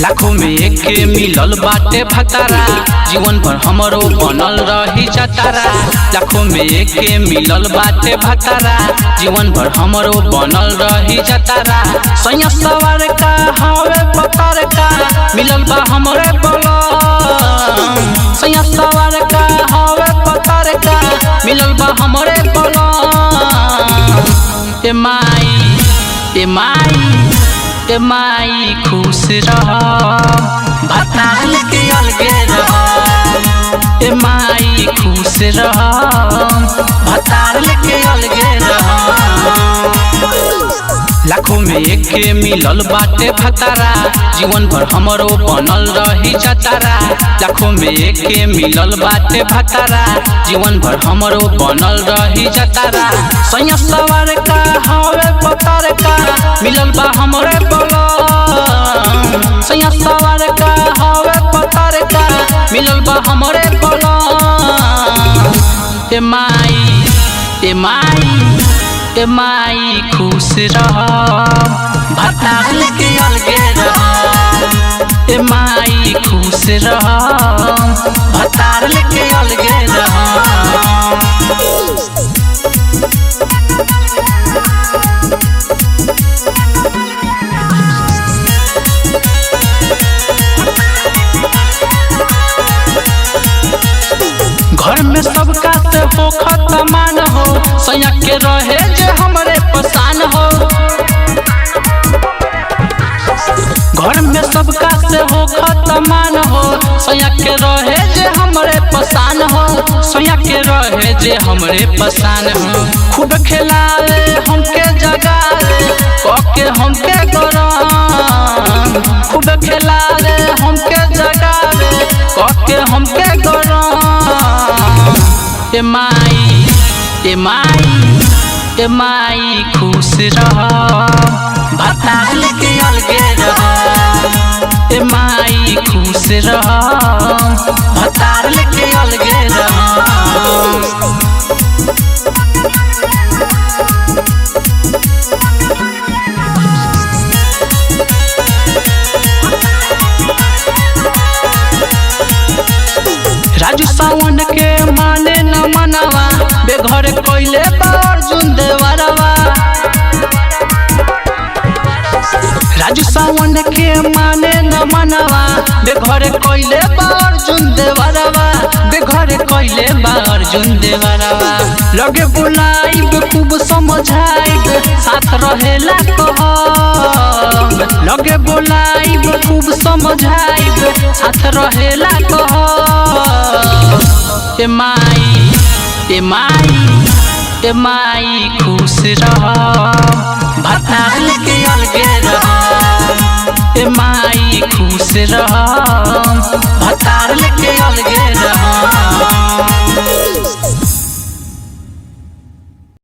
लाखों में एक मिलल बाटे भतारा, जीवन भर हमरो बनल रही जतारा। लाखों में एक मिलल बाटे भतारा, जीवन भर हमरो बनल रही जतारा। सैया सवार का हवे पतर का, मिलल बा हमरे बलम। सैया सवार का हवे पतर का, मिलल बा हमरे बलम। ए माई खुश रह, भतार लेके अलगे रह। ए माई खुश रह, भतार लेके अलगे रह। लाखों में एक मिलल बाटे भतारा, जीवन भर हमरो बनल रही जतारा। लाखों में एक मिलल बाटे भतारा, जीवन भर हमरो बनल रही जतारा। सैया सवार का हवे पतर का, मिलल बा हमरे बलम। सैया सवार का हवे पतर का, मिलल बा हमरे बलम। ए माई खुश रह, भतार लेके अलगे रह। ए माई खुश रह, भतार लेके अलगे रह। घर में सबका से हो खतमान हो, सैया के रहे जे हमरे पसान हो। घर में सबका से हो खतमान हो, सैया के रहे जे हमरे पसान हो। सैया के रहे जे हमरे पसान हो। खूब खिलावे हमके जगावे, कके हमके गरम। खूब खिलावे हमके जगावे, कके हमके गरम। ए माई खुश रह, भतार लेके अलगे रह। ए माई खुश रह, भतार लेके अलगे रह। राजू सावन के माने न मनवा, बेघर कोइले बा अर्जुन देवरवा। राजू सावन के माने न मनवा, बेघर कोइले बा अर्जुन देवरवा। बेघर कोइले बा अर्जुन देवरवा। लगे बुलाइब खूब समझाइब, साथ रहेला कहब। लगे बुलाइब खूब समझाइब, साथ रहेला कहब। ए माई खुश रह, भतार लेके अलगे रह। ए माई खुश रह, भतार लेके अलगे